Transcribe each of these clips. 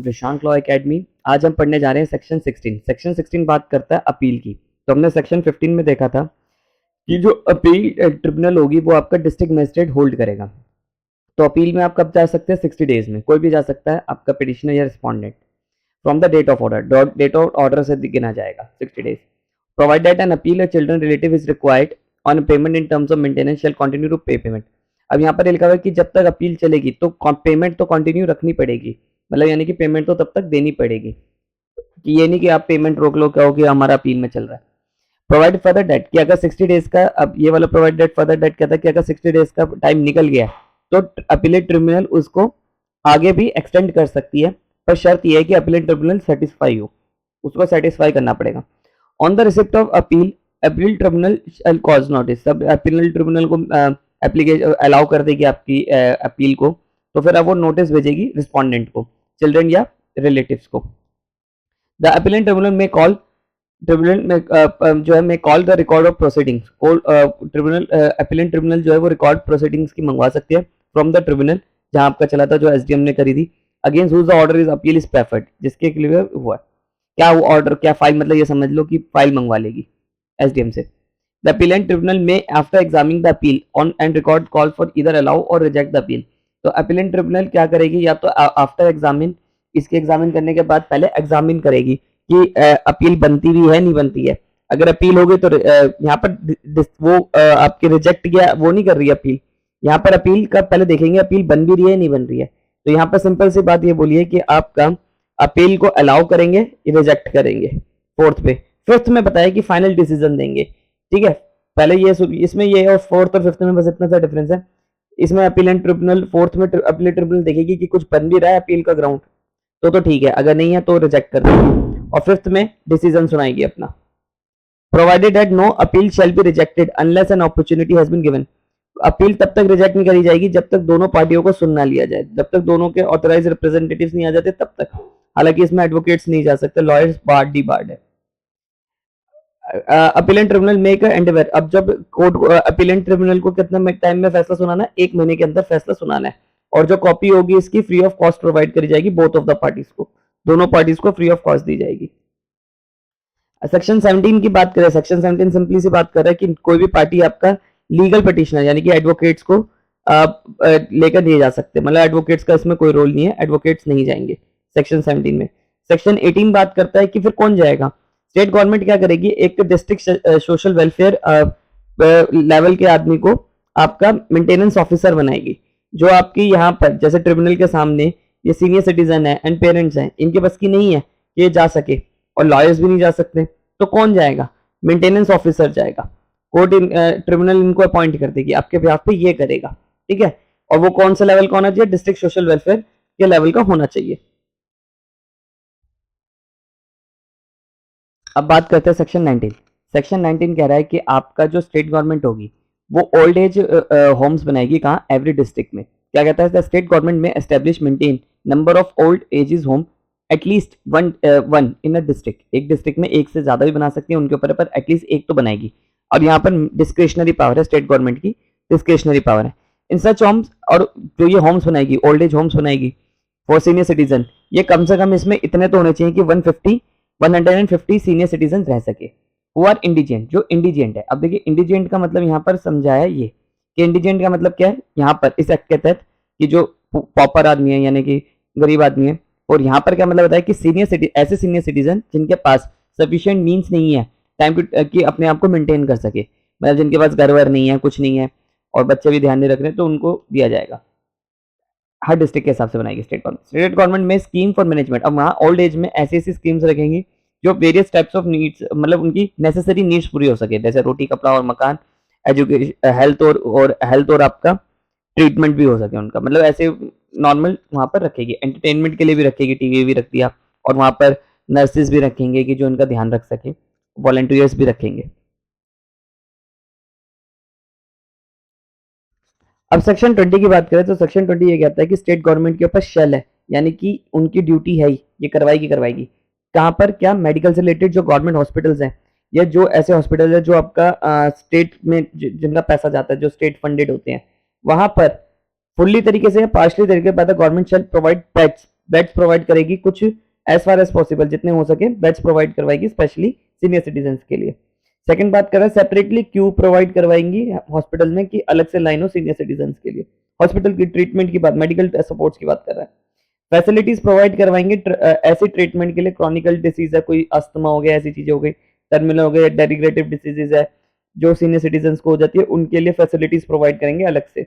Rishank law academy. आज हम पढ़ने जा रहे हैं सेक्शन 16। सेक्शन 16 बात करता है अपील की। तो हमने सेक्शन 15 में देखा था कि जो अपील ट्रिब्यूनल होगी वो आपका डिस्ट्रिक्ट मजिस्ट्रेट होल्ड करेगा। तो अपील में आप कब जा सकते हैं? 60 डेज में कोई भी जा सकता है, आपका पिटिशनर या respondent, from the date of order. Date of order से गिना जाएगा 60 days. Provide that an appeal children relative is required on payment in terms of maintenance shall continue to pay payment. अब यहाँ पर लिखा हुआ है कि जब तक अपील चलेगी तो पेमेंट तो कंटिन्यू रखनी पड़ेगी, मतलब यानी कि पेमेंट तो तब तक देनी पड़ेगी, कि ये नहीं कि आप पेमेंट रोक लो, कहो कि हमारा अपील में चल रहा है। प्रोवाइड फर्दर डेट कि अगर 60 डेज का, अब ये वाला प्रोवाइड डेट फर्दर डेट कहता है कि अगर 60 डेज का टाइम निकल गया तो अपीलेट ट्रिब्यूनल उसको आगे भी एक्सटेंड कर सकती है, पर शर्त यह है कि अपीलेट ट्रिब्यूनल सेटिस्फाई हो, उसको सेटिस्फाई करना पड़ेगा। On the receipt of appeal, appeal tribunal shall cause notice. सब अपील ट्रिब्यूनल को एप्लीकेशन अलाउ कर देगी आपकी अपील को, तो फिर अब वो नोटिस भेजेगी रिस्पोंडेंट को, चिल्ड्रन या रिलेटिव्स को। द अपीलेंट ट्रिब्यूनल में कॉल ट्रिब्यूनल में जो है में call the record of proceedings. Tribunal appellate tribunal जो है वो रिकॉर्ड प्रोसीडिंग्स की मंगवा सकती है फ्रॉम द ट्रिब्यूनल जहां आपका चला था, जो एसडीएम ने करी थी, against whose the order is appeal is preferred, जिसके लिए हुआ है क्या वो ऑर्डर, क्या फाइल, मतलब ये समझ लो कि फाइल मंगवा लेगी एसडीएम से। द अपीलेंट ट्रिब्यूनल में after examining the appeal on and record call for either allow और रिजेक्ट द अपील। तो अपीलेंट ट्रिब्यूनल क्या करेगी, या तो आफ्टर एग्जामिन, इसके एग्जामिन करने के बाद पहले एग्जामिन करेगी कि अपील बनती भी है नहीं बनती है। अगर अपील हो गई तो यहाँ पर वो आपकी रिजेक्ट किया वो नहीं कर रही अपील, यहाँ पर अपील का पहले देखेंगे अपील बन भी रही है नहीं बन रही है। तो यहाँ पर सिंपल सी बात ये बोलिए कि आपका अपील को अलाउ करेंगे, रिजेक्ट करेंगे। फोर्थ पे, फिफ्थ में बताया कि फाइनल डिसीजन देंगे, ठीक है। पहले ये इसमें ये और फोर्थ और फिफ्थ में बस इतना सा डिफरेंस है। इसमें अपीलेंट ट्रिब्यूनल, फोर्थ में अपीलेट ट्रिब्यूनल देखेगी कि कुछ बन भी रहा है अपील का ग्राउंड तो ठीक है, अगर नहीं है तो रिजेक्ट कर देगी। और फिफ्थ में डिसीजन सुनाएगी अपना। Provided that no appeal shall be rejected unless an opportunity has been given. Appeal तब तक रिजेक्ट नहीं करी जाएगी जब तक दोनों पार्टियों को सुन ना लिया जाए, जब तक दोनों के ऑथराइज रिप्रेजेंटेटिव्स नहीं आ जाते तब तक। हालांकि इसमें एडवोकेट्स नहीं जा सकते, लॉयर्स बार्ड डी बार्ड है। अपीलेंट ट्रिब्यूनल मेक एंडेवर, अब जब कोर्ट अपीलेंट ट्रिब्यूनल को कितना टाइम में फैसला सुनाना है? 1 महीने के अंदर फैसला सुनाना है। और जो कॉपी होगी इसकी फ्री ऑफ कॉस्ट प्रोवाइड करी जाएगी बोथ ऑफ द पार्टीज को, दोनों पार्टीज को फ्री ऑफ कॉस्ट दी जाएगी। सेक्शन 17 की बात करें, सेक्शन 17 सिंपली सी बात कर रहा है कि कोई भी पार्टी आपका लीगल पिटिशनर यानी कि एडवोकेट्स को लेकर दिए जा सकते, मतलब एडवोकेट्स का इसमें कोई रोल नहीं है, एडवोकेट्स नहीं जाएंगे सेक्शन 17 में। सेक्शन 18 बात करता है कि फिर कौन जाएगा। स्टेट गवर्नमेंट क्या करेगी, एक डिस्ट्रिक्ट सोशल वेलफेयर लेवल के आदमी को आपका मेंटेनेंस ऑफिसर बनाएगी, जो आपकी यहाँ पर जैसे ट्रिब्यूनल के सामने ये सीनियर सिटीजन है एंड पेरेंट्स हैं, इनके बस की नहीं है कि ये जा सके, और लॉयर्स भी नहीं जा सकते, तो कौन जाएगा? मेंटेनेंस ऑफिसर जाएगा। कोर्ट ट्रिब्यूनल इनको अपॉइंट कर देगी, आपके बिहाफ पे ये करेगा, ठीक है। और वो कौन सा लेवल का होना चाहिए? डिस्ट्रिक्ट सोशल वेलफेयर के लेवल का होना चाहिए। अब बात करते हैं सेक्शन 19। सेक्शन 19 कह रहा है कि आपका जो स्टेट गवर्नमेंट होगी वो ओल्ड एज होम्स बनाएगी, कहाँ? एवरी डिस्ट्रिक्ट में। क्या कहता है? The state government may establish maintain number of old ages home at least one in a district. एक डिस्ट्रिक्ट में एक से ज्यादा भी बना सकती है उनके ऊपर, पर एटलीस्ट एक तो बनाएगी। और यहाँ पर डिस्क्रिशनरी पावर है, स्टेट गवर्नमेंट की डिस्क्रिशनरी पावर है। इन सच होम्स, और जो ये होम्स बनाएगी, ओल्ड एज होम्स बनाएगी फॉर सीनियर सिटीजन, ये कम से कम इसमें इतने तो होने चाहिए कि 150 सीनियर सिटीजन रह सके। हु आर इंडिजेंट, जो इंडिजेंट है। अब देखिए इंडिजेंट का मतलब यहाँ पर समझाया ये कि इंडिजेंट का मतलब क्या है यहाँ पर इस एक्ट के तहत, कि जो पॉपर आदमी है यानी कि गरीब आदमी है। और यहाँ पर क्या मतलब बताया कि ऐसे सीनियर सिटीजन जिनके पास सफिशिएंट मीन्स नहीं है टाइम टू कि अपने आप को मेंटेन कर सके, मतलब जिनके पास घर वर नहीं है, कुछ नहीं है, और बच्चे भी ध्यान नहीं रख रहे, तो उनको दिया जाएगा। हर डिस्ट्रिक्ट के हिसाब से बनाएगी स्टेट गवर्नमेंट में स्कीम फॉर मैनेजमेंट। अब वहाँ ओल्ड एज में ऐसी ऐसी स्कीम्स रखेंगी जो वेरियस टाइप्स ऑफ नीड्स, मतलब उनकी नेसेसरी नीड्स पूरी हो सके, जैसे रोटी कपड़ा और मकान, एजुकेशन, हेल्थ और आपका ट्रीटमेंट भी हो सके उनका, मतलब ऐसे नॉर्मल वहाँ पर रखेगी। एंटरटेनमेंट के लिए भी रखेगी, टीवी भी रख दिया, और वहाँ पर नर्सेज भी रखेंगे कि जो उनका ध्यान रख सके, वॉलंटियर्स भी रखेंगे। अब सेक्शन 20 की बात करें तो सेक्शन 20 ये कहता है कि स्टेट गवर्नमेंट के ऊपर शेल है, यानी कि उनकी ड्यूटी है ही, ये करवाएगी। कहाँ पर? क्या? मेडिकल से रिलेटेड जो गवर्नमेंट हॉस्पिटल्स हैं, या जो ऐसे हॉस्पिटल है जो आपका स्टेट में जिनका पैसा जाता है, जो स्टेट फंडेड होते हैं, वहां पर फुल्ली तरीके से या पार्शली तरीके से government shall provide beds beds provide करेगी, कुछ एज फार एज पॉसिबल जितने हो सके बेड्स प्रोवाइड करवाएगी स्पेशली सीनियर सिटीजन के लिए। सेकंड बात कर रहे हैं सेपरेटली क्यू प्रोवाइड करवाएंगी हॉस्पिटल में कि अलग से लाइन हो सीनियर सिटीजन के लिए। हॉस्पिटल की ट्रीटमेंट की बात, मेडिकल सपोर्ट्स की बात कर रहा है। फैसिलिटीज प्रोवाइड करवाएंगे ऐसे ट्रीटमेंट के लिए, क्रॉनिकल डिसीज है, कोई अस्थमा हो गया, ऐसी चीजें हो गई, टर्मिनल हो गया, डेरिग्रेटिव डिसीजेज है जो सीनियर सिटीजन को हो जाती है, उनके लिए फैसिलिटीज प्रोवाइड करेंगे अलग से।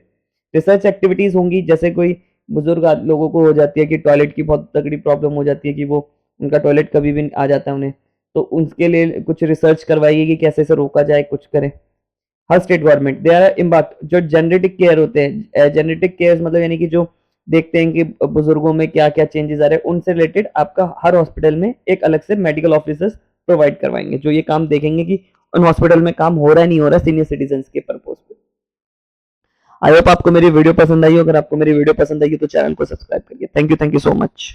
रिसर्च एक्टिविटीज होंगी, जैसे कोई बुजुर्ग लोगों को हो जाती है कि टॉयलेट की बहुत तगड़ी प्रॉब्लम हो जाती है कि वो उनका टॉयलेट कभी भी आ जाता है उन्हें, तो उनके लिए कुछ रिसर्च करवाइए कि कैसे इसे रोका जाए, कुछ करें। हर state government they are impact जो जेनेटिक केयर होते हैं, जेनेटिक केयर मतलब यानी कि जो देखते हैं कि बुजुर्गों में क्या क्या चेंजेस आ रहे हैं, उनसे रिलेटेड आपका हर हॉस्पिटल में एक अलग से मेडिकल ऑफिसर्स प्रोवाइड करवाएंगे जो ये काम देखेंगे कि उन हॉस्पिटल में काम हो रहा है नहीं हो रहा सीनियर सिटीजन के पर्पज पे। आई होप आपको मेरी वीडियो पसंद आई हो। अगर आपको मेरी वीडियो पसंद आई तो चैनल को सब्सक्राइब करिए। Thank you so much.